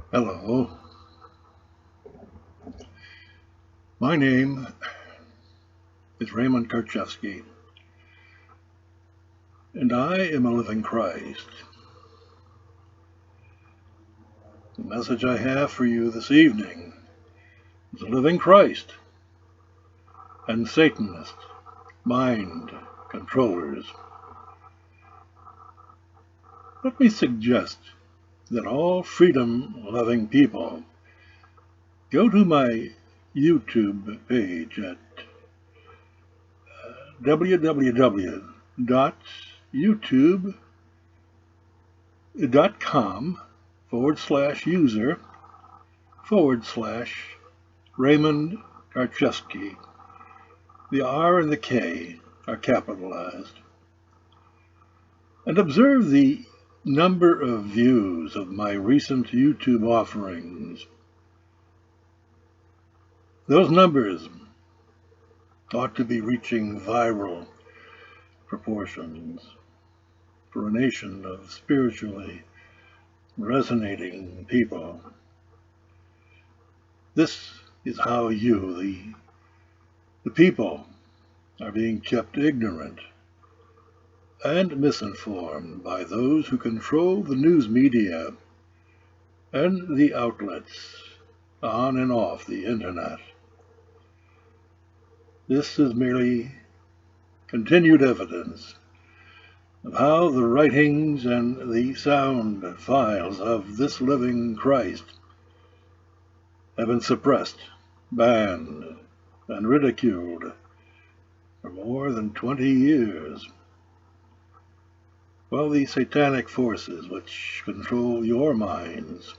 Hello, my name is Raymond Karchevsky, and I am a living Christ. The message I have for you this evening is a living Christ and Satanist mind controllers. Let me suggest that all freedom-loving people go to my YouTube page at www.youtube.com/user/Raymond Karchevsky. The R and the K are capitalized. And observe the number of views of my recent YouTube offerings. Those numbers ought to be reaching viral proportions for a nation of spiritually resonating people. This is how you, the people, are being kept ignorant and misinformed by those who control the news media and the outlets on and off the internet. This is merely continued evidence of how the writings and the sound files of this living Christ have been suppressed, banned, and ridiculed for more than 20 years. While the satanic forces which control your minds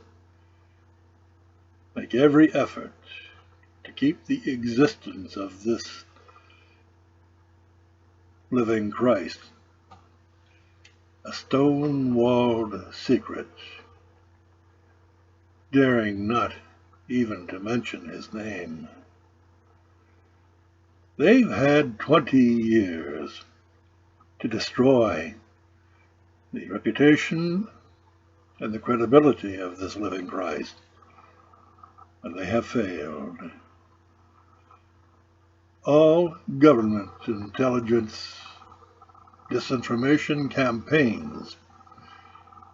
make every effort to keep the existence of this living Christ a stone-walled secret, daring not even to mention his name. They've had 20 years to destroy the reputation and the credibility of this living Christ, and they have failed. All government intelligence disinformation campaigns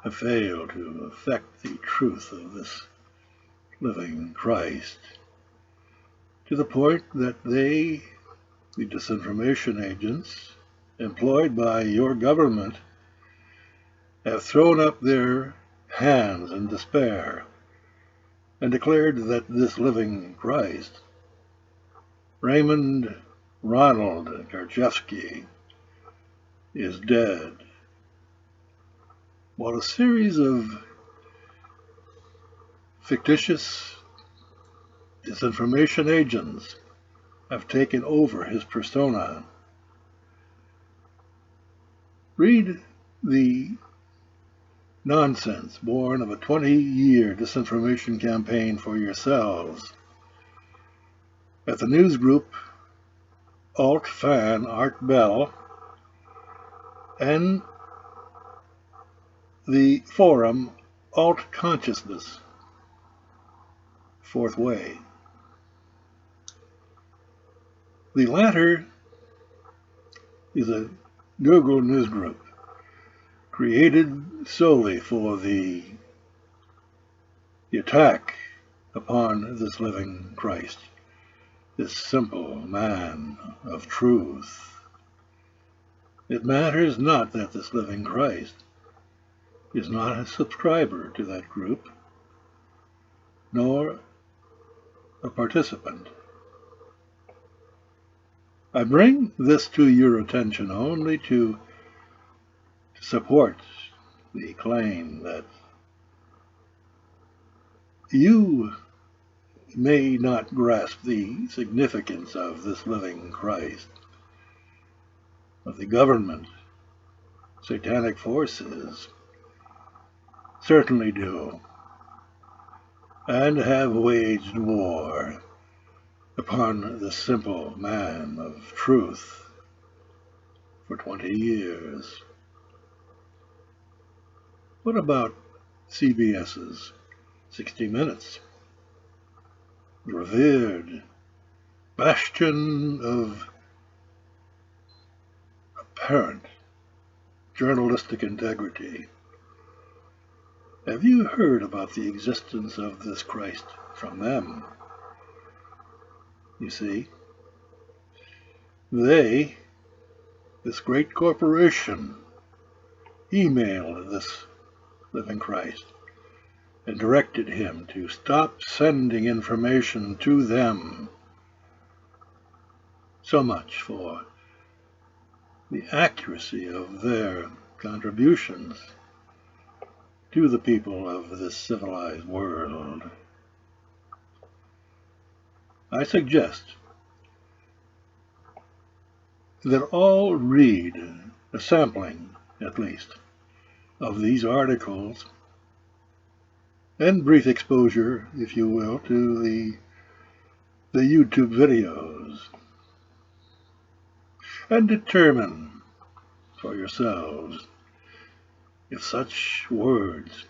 have failed to affect the truth of this living Christ, to the point that they, the disinformation agents employed by your government, have thrown up their hands in despair and declared that this living Christ, Raymond Ronald Karchevsky, is dead. While a series of fictitious disinformation agents have taken over his persona. Read the nonsense born of a 20-year disinformation campaign for yourselves at the news group Alt Fan Art Bell and the forum Alt Consciousness Fourth Way. The latter is a Google news group created solely for the attack upon this living Christ, this simple man of truth. It matters not that this living Christ is not a subscriber to that group, nor a participant. I bring this to your attention only to support the claim that you may not grasp the significance of this living Christ, but the government, satanic forces, certainly do, and have waged war upon the simple man of truth for 20 years. What about CBS's 60 Minutes, the revered bastion of apparent journalistic integrity. Have you heard about the existence of this Christ from them? You see, they, this great corporation, emailed this living Christ and directed him to stop sending information to them. So much for the accuracy of their contributions to the people of this civilized world. I suggest that all read a sampling, at least, of these articles and brief exposure, if you will, to the YouTube videos, and determine for yourselves if such words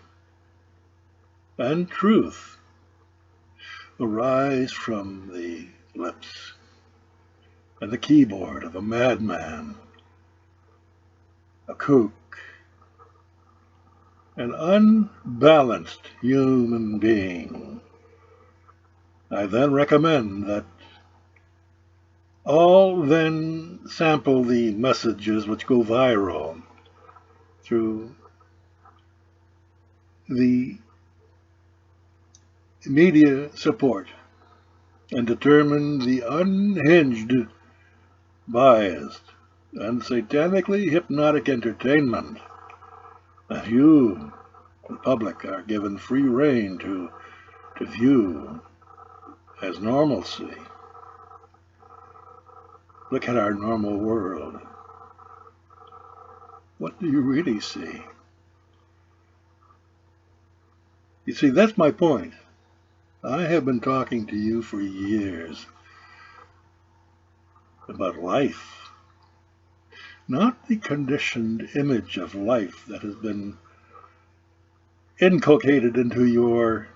and truth arise from the lips and the keyboard of a madman, a kook, an unbalanced human being. I then recommend that all then sample the messages which go viral through the media support and determine the unhinged, biased, and satanically hypnotic entertainment that you, the public, are given free rein to view as normalcy. Look at our normal world. What do you really see? You see, that's my point. I have been talking to you for years about life, not the conditioned image of life that has been inculcated into your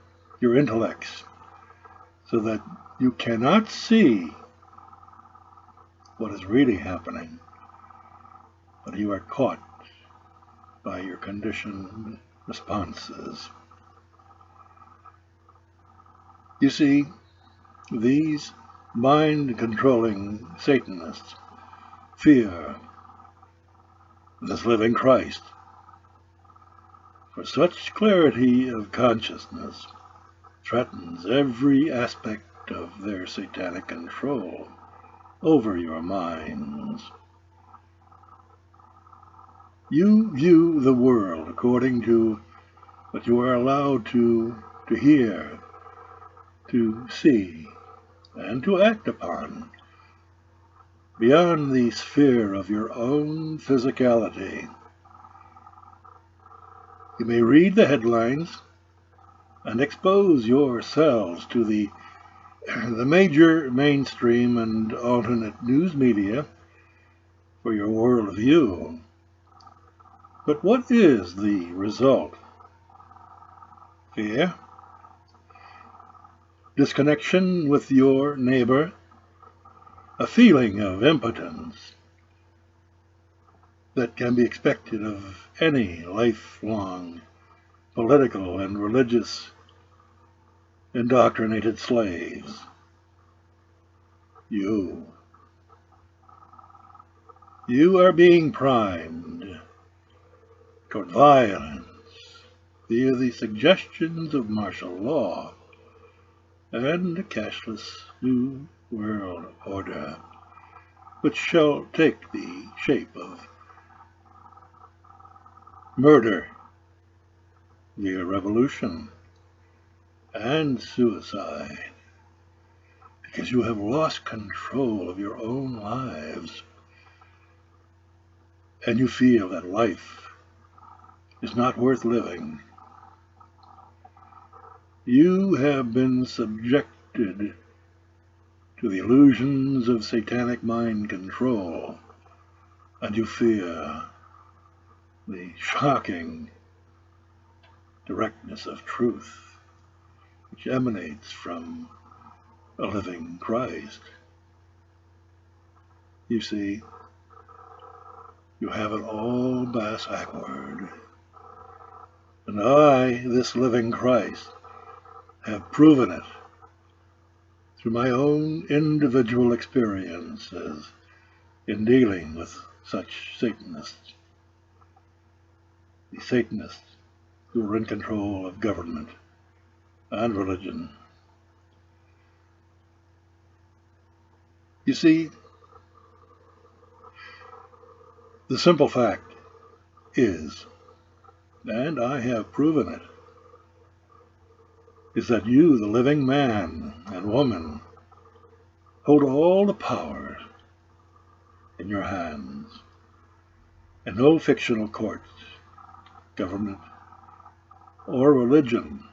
intellects so that you cannot see what is really happening, but you are caught by your conditioned responses. You see, these mind-controlling Satanists fear this living Christ, for such clarity of consciousness threatens every aspect of their satanic control over your minds. You view the world according to what you are allowed to hear, to see, and to act upon, beyond the sphere of your own physicality. You may read the headlines and expose yourselves to the major mainstream and alternate news media for your worldview. But what is the result? Fear? Disconnection with your neighbor? A feeling of impotence that can be expected of any lifelong political and religious indoctrinated slaves. You are being primed toward violence via the suggestions of martial law and a cashless new world order, which shall take the shape of murder via revolution and suicide, because you have lost control of your own lives, and you feel that life is not worth living. You have been subjected to the illusions of satanic mind control, and you fear the shocking directness of truth. which emanates from a living Christ. You see, you have it all backward. And I, this living Christ, have proven it through my own individual experiences in dealing with such Satanists. The Satanists who are in control of government and religion. You see, the simple fact is, and I have proven it, is that you, the living man and woman, hold all the power in your hands, and no fictional courts, government, or religion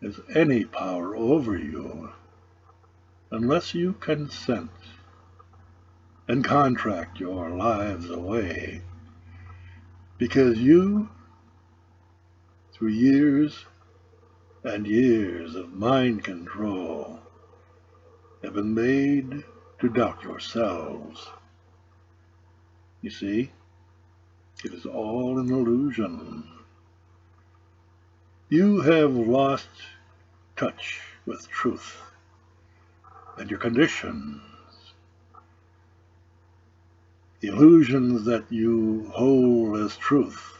has any power over you unless you consent and contract your lives away, because you, through years and years of mind control, have been made to doubt yourselves. You see, it is all an illusion. You have lost touch with truth and your conditions. The illusions that you hold as truth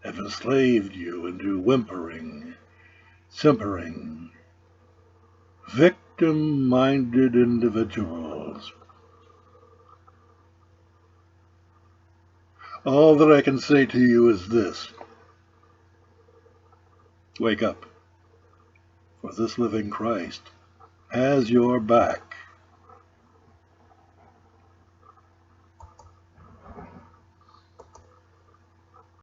have enslaved you into whimpering, simpering, victim-minded individuals. All that I can say to you is this: wake up, for this living Christ has your back.